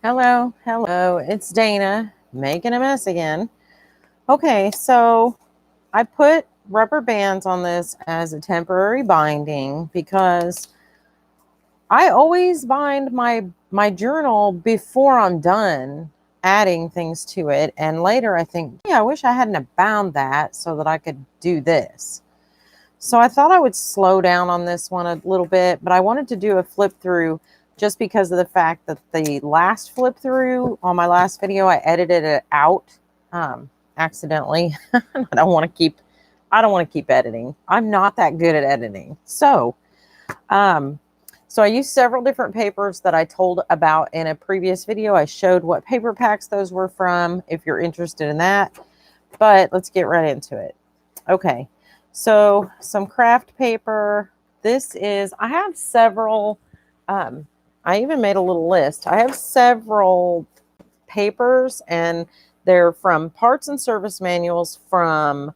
Hello, hello, it's Dana making a mess again. Okay, so I put rubber bands on this as a temporary binding because I always bind my journal before I'm done adding things to it. And later I think, yeah, I wish I hadn't have bound that so that I could do this. So I thought I would slow down on this one a little bit, but I wanted to do a flip through just because of the fact that the last flip through on my last video, I edited it out accidentally. I don't want to keep editing. I'm not that good at editing. So I used several different papers that I told about in a previous video. I showed what paper packs those were from if you're interested in that, but let's get right into it. Okay. So some craft paper. I have several, I even made a little list. I have several papers and they're from parts and service manuals from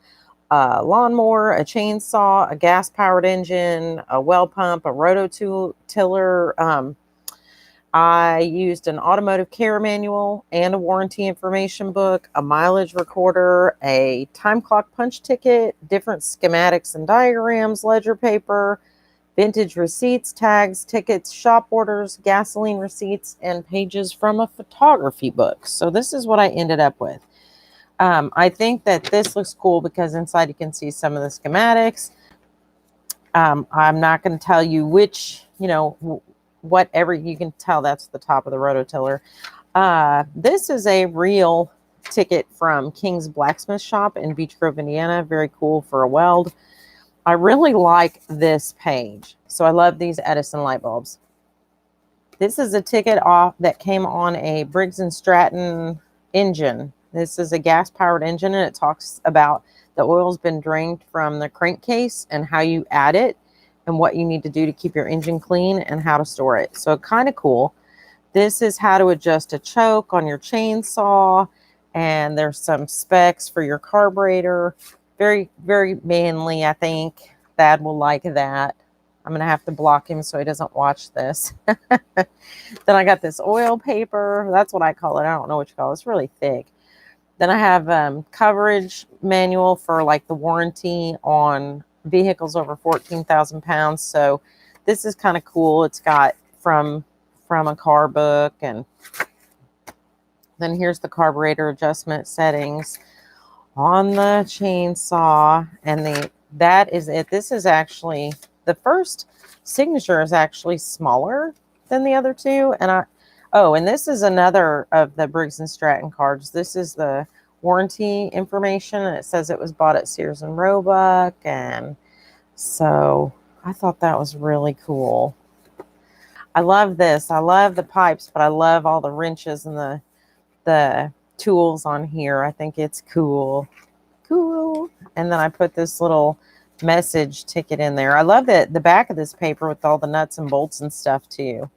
a lawnmower, a chainsaw, a gas-powered engine, a well pump, a rototiller. I used an automotive care manual and a warranty information book, a mileage recorder, a time clock punch ticket, different schematics and diagrams, ledger paper, vintage receipts, tags, tickets, shop orders, gasoline receipts, and pages from a photography book. So this is what I ended up with. I think that this looks cool because inside you can see some of the schematics. I'm not going to tell you which, whatever. You can tell that's the top of the rototiller. This is a real ticket from King's Blacksmith Shop in Beech Grove, Indiana. Very cool for a weld. I really like this page. So I love these Edison light bulbs. This is a ticket off that came on a Briggs & Stratton engine. This is a gas-powered engine, and it talks about the oil's been drained from the crankcase and how you add it and what you need to do to keep your engine clean and how to store it. So kind of cool. This is how to adjust a choke on your chainsaw, and there's some specs for your carburetor. Very, very manly, I think. Thad will like that. I'm going to have to block him so he doesn't watch this. Then I got this oil paper. That's what I call it. I don't know what you call it. It's really thick. Then I have coverage manual for like the warranty on vehicles over 14,000 pounds. So this is kind of cool. It's got from a car book, and then here's the carburetor adjustment settings on the chainsaw, and that is it. This is actually the first signature is actually smaller than the other two, and and this is another of the Briggs & Stratton cards. This is the warranty information, and it says it was bought at Sears and Roebuck, and so I thought that was really cool. I love this. I love the pipes, but I love all the wrenches and the tools on here. I think it's cool. And then I put this little message ticket in there. I love the back of this paper with all the nuts and bolts and stuff too.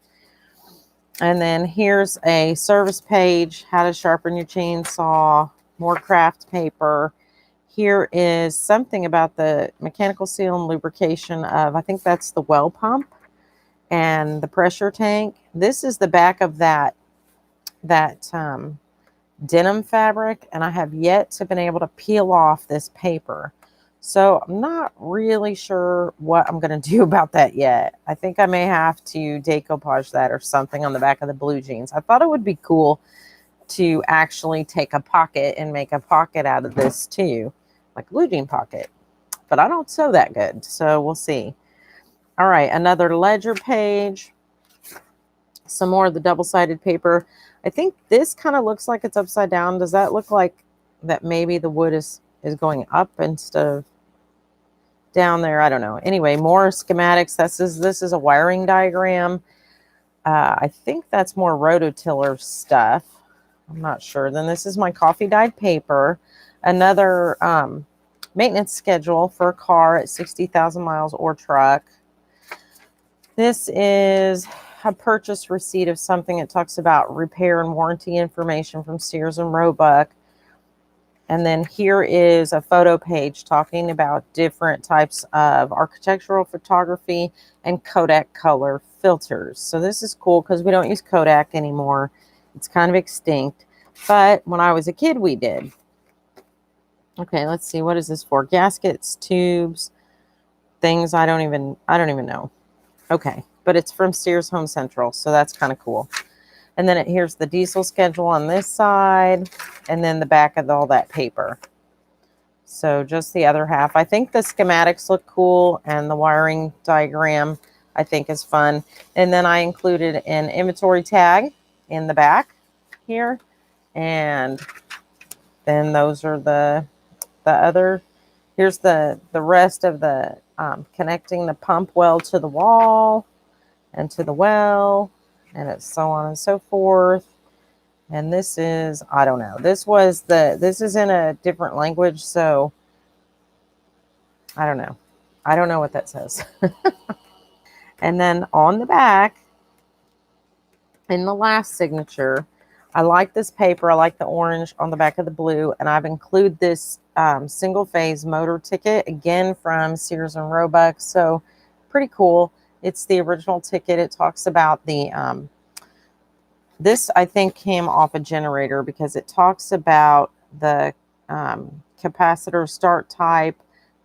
And then here's a service page, how to sharpen your chainsaw, more craft paper. Here is something about the mechanical seal and lubrication of, I think that's the well pump and the pressure tank. This is the back of that denim fabric, and I have yet to been able to peel off this paper. So I'm not really sure what I'm going to do about that yet. I think I may have to decoupage that or something on the back of the blue jeans. I thought it would be cool to actually take a pocket and make a pocket out of this too, like a blue jean pocket. But I don't sew that good, so we'll see. All right, another ledger page. Some more of the double-sided paper. I think this kind of looks like it's upside down. Does that look like that maybe the wood is going up instead of down there? I don't know. Anyway, more schematics. This is a wiring diagram. I think that's more rototiller stuff. I'm not sure. Then this is my coffee dyed paper. Another maintenance schedule for a car at 60,000 miles or truck. This is a purchase receipt of something. It talks about repair and warranty information from Sears and Roebuck. And then here is a photo page talking about different types of architectural photography and Kodak color filters. So this is cool because we don't use Kodak anymore. It's kind of extinct. But when I was a kid, we did. Okay, let's see. What is this for? Gaskets, tubes, things I don't even know. Okay, but it's from Sears Home Central, so that's kind of cool. And then here's the diesel schedule on this side, and then the back of all that paper. So just the other half. I think the schematics look cool, and the wiring diagram I think is fun. And then I included an inventory tag in the back here, and then those are the other. Here's the rest of the connecting the pump well to the wall and to the well, and it's so on and so forth. And this is, I don't know. This is in a different language, so I don't know. I don't know what that says. And then on the back, in the last signature, I like this paper. I like the orange on the back of the blue, and I've included this single phase motor ticket, again from Sears and Roebuck. So pretty cool. It's the original ticket. It talks about the this, I think, came off a generator because it talks about the capacitor start type,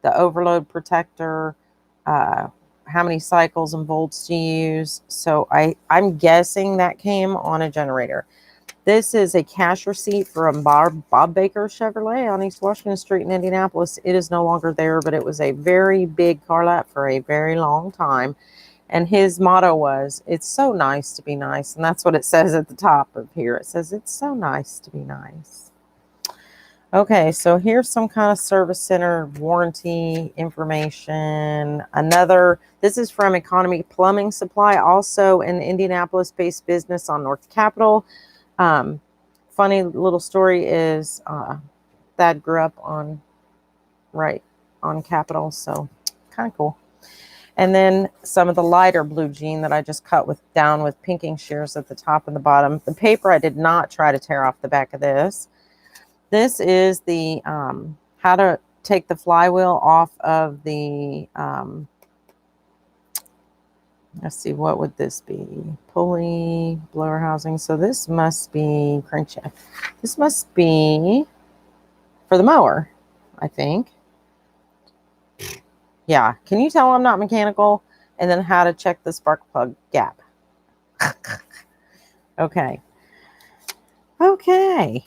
the overload protector, how many cycles and volts to use. So I'm guessing that came on a generator. This is a cash receipt from Bob Baker Chevrolet on East Washington Street in Indianapolis. It is no longer there, but it was a very big car lot for a very long time. And his motto was, "It's so nice to be nice." And that's what it says at the top of here. It says, "It's so nice to be nice." Okay, so here's some kind of service center warranty information. This is from Economy Plumbing Supply, also an Indianapolis-based business on North Capitol. Funny little story is Dad grew up on Capitol, so kind of cool. And then some of the lighter blue jean that I just cut down with pinking shears at the top and the bottom. The paper, I did not try to tear off the back of this. This is the how to take the flywheel off of the, let's see, what would this be? Pulley, blower housing. So this must be crankshaft. This must be for the mower, I think. Yeah. Can you tell I'm not mechanical? And then how to check the spark plug gap. Okay. Okay.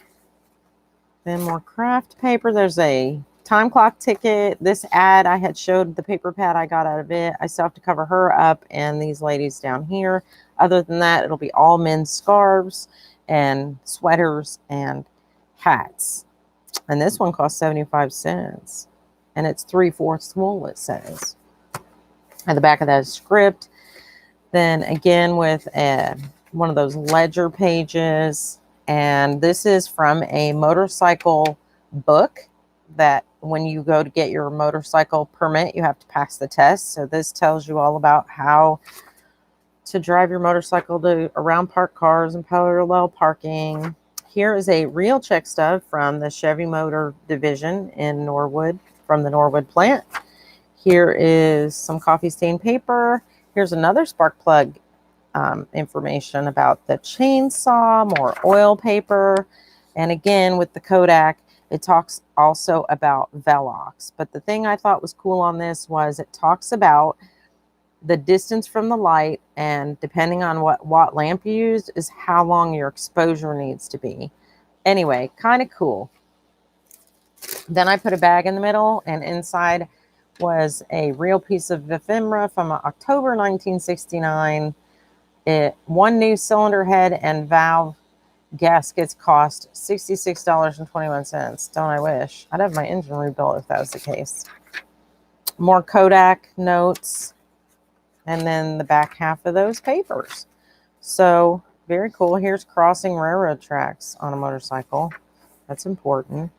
Then more craft paper. There's a time clock ticket. This ad, I had showed the paper pad I got out of it. I still have to cover her up and these ladies down here. Other than that, it'll be all men's scarves and sweaters and hats. And this one costs 75 cents. And it's 3/4 wool, it says. At the back of that is script. Then again with one of those ledger pages. And this is from a motorcycle book that when you go to get your motorcycle permit, you have to pass the test. So this tells you all about how to drive your motorcycle around parked cars and parallel parking. Here is a real check stub from the Chevy Motor Division in Norwood, from the Norwood plant. Here is some coffee stain paper. Here's another spark plug information about the chainsaw, more oil paper. And again, with the Kodak, it talks also about Velox. But the thing I thought was cool on this was it talks about the distance from the light, and depending on what lamp you use is how long your exposure needs to be. Anyway, kind of cool. Then I put a bag in the middle, and inside was a real piece of ephemera from October 1969. One new cylinder head and valve gaskets cost $66.21. Don't I wish? I'd have my engine rebuilt if that was the case. More Kodak notes. And then the back half of those papers. So very cool. Here's crossing railroad tracks on a motorcycle. That's important.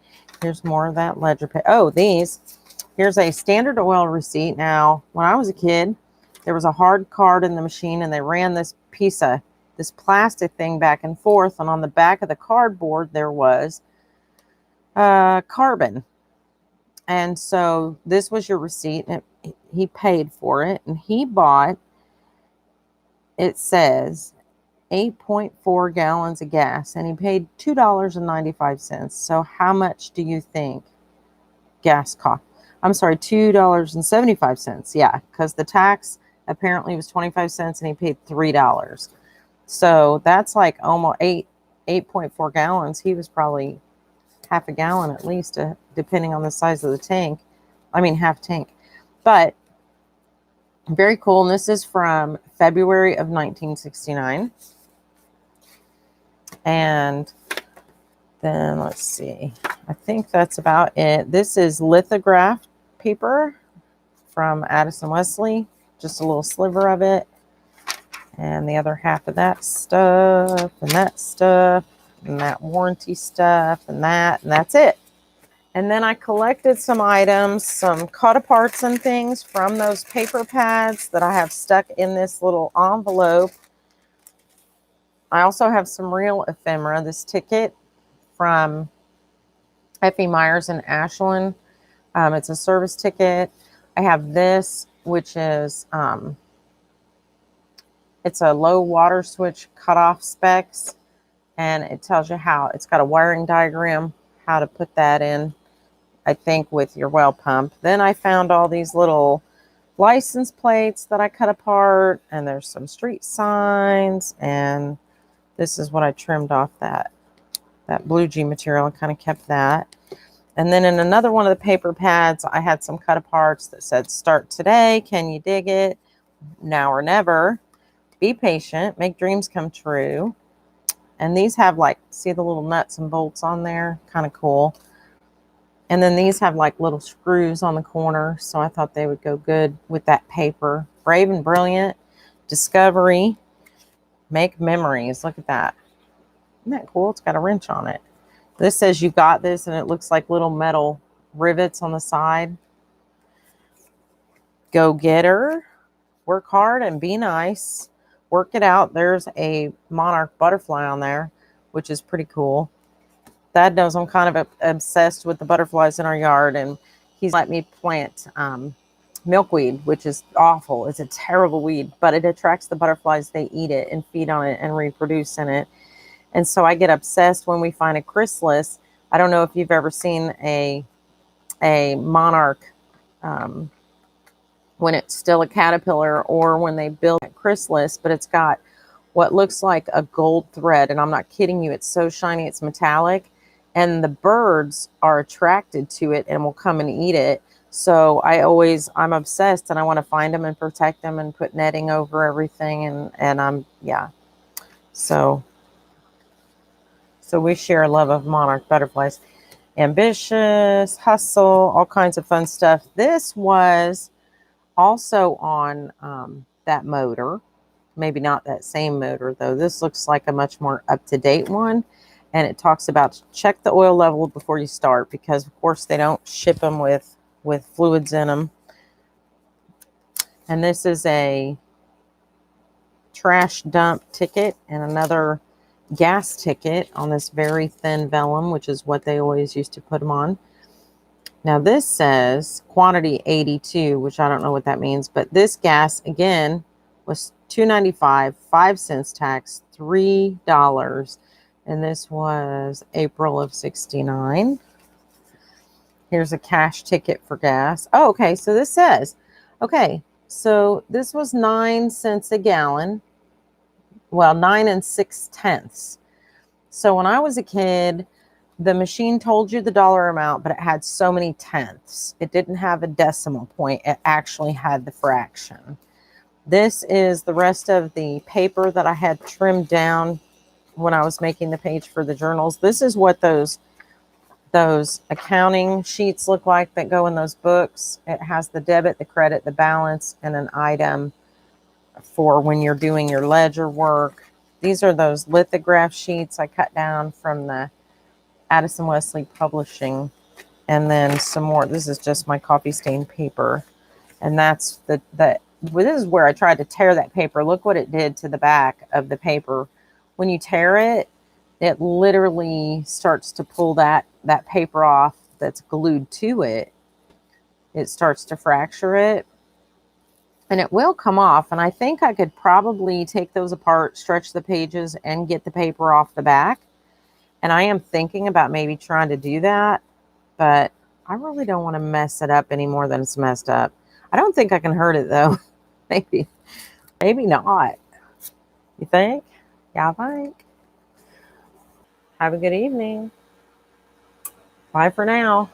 Here's more of that ledger page. Oh, here's a Standard Oil receipt. Now, when I was a kid, there was a hard card in the machine, and they ran this plastic thing back and forth. And on the back of the cardboard, there was carbon. And so this was your receipt, and he paid for it, and he bought, it says, 8.4 gallons of gas, and he paid $2.95. So how much do you think gas cost? I'm sorry, $2.75. Yeah, because the tax apparently was 25 cents and he paid $3. So that's like almost 8.4 gallons. He was probably half a gallon at least, depending on the size of the tank. I mean, half tank. But very cool. And this is from February of 1969. And then let's see. I think that's about it. This is lithograph paper from Addison Wesley. Just a little sliver of it. And the other half of that stuff, and that warranty stuff, and that's it. And then I collected some items, some cut aparts and things from those paper pads that I have stuck in this little envelope. I also have some real ephemera. This ticket from Effie Myers in Ashland. It's a service ticket. I have this, which is, it's a low water switch cutoff specs. And it tells you how, it's got a wiring diagram, how to put that in, I think, with your well pump. Then I found all these little license plates that I cut apart, and there's some street signs, and this is what I trimmed off that blue G material. I kind of kept that. And then in another one of the paper pads, I had some cut aparts that said, start today, can you dig it? Now or never. Be patient, make dreams come true. And these have like, see the little nuts and bolts on there? Kind of cool. And then these have like little screws on the corner. So I thought they would go good with that paper. Brave and brilliant. Discovery. Make memories. Look at that. Isn't that cool? It's got a wrench on it. This says you got this, and it looks like little metal rivets on the side. Go getter. Work hard and be nice. Work it out. There's a monarch butterfly on there, which is pretty cool. Dad knows I'm kind of obsessed with the butterflies in our yard, and he's let me plant milkweed, which is awful. It's a terrible weed, but it attracts the butterflies. They eat it and feed on it and reproduce in it. And so I get obsessed when we find a chrysalis. I don't know if you've ever seen a monarch when it's still a caterpillar, or when they build a chrysalis, but it's got what looks like a gold thread. And I'm not kidding you. It's so shiny, it's metallic. And the birds are attracted to it and will come and eat it. So I'm obsessed, and I want to find them and protect them and put netting over everything. And yeah. So we share a love of monarch butterflies. Ambitious, hustle, all kinds of fun stuff. This was also on that motor. Maybe not that same motor, though. This looks like a much more up-to-date one. And it talks about check the oil level before you start, because, of course, they don't ship them with fluids in them. And this is a trash dump ticket and another gas ticket on this very thin vellum, which is what they always used to put them on. Now this says quantity 82, which I don't know what that means, but this gas again was $2.95, 5 cents tax, $3, and this was April of 69. Here's a cash ticket for gas. Oh, okay, so this says, okay, so this was 9 cents a gallon. Well, 9 6/10. So when I was a kid, the machine told you the dollar amount, but it had so many tenths. It didn't have a decimal point. It actually had the fraction. This is the rest of the paper that I had trimmed down when I was making the page for the journals. This is what those accounting sheets look like that go in those books. It has the debit, the credit, the balance, and an item for when you're doing your ledger work. These are those lithograph sheets I cut down from the Addison Wesley Publishing. And then some more. This is just my coffee stained paper. And that's this is where I tried to tear that paper. Look what it did to the back of the paper. When you tear it, it literally starts to pull that paper off that's glued to it. It starts to fracture it. and it will come off. And I think I could probably take those apart, stretch the pages, and get the paper off the back. And I am thinking about maybe trying to do that, but I really don't want to mess it up any more than it's messed up. I don't think I can hurt it though. Maybe not. You think? Yeah, I think. Have a good evening. Bye for now.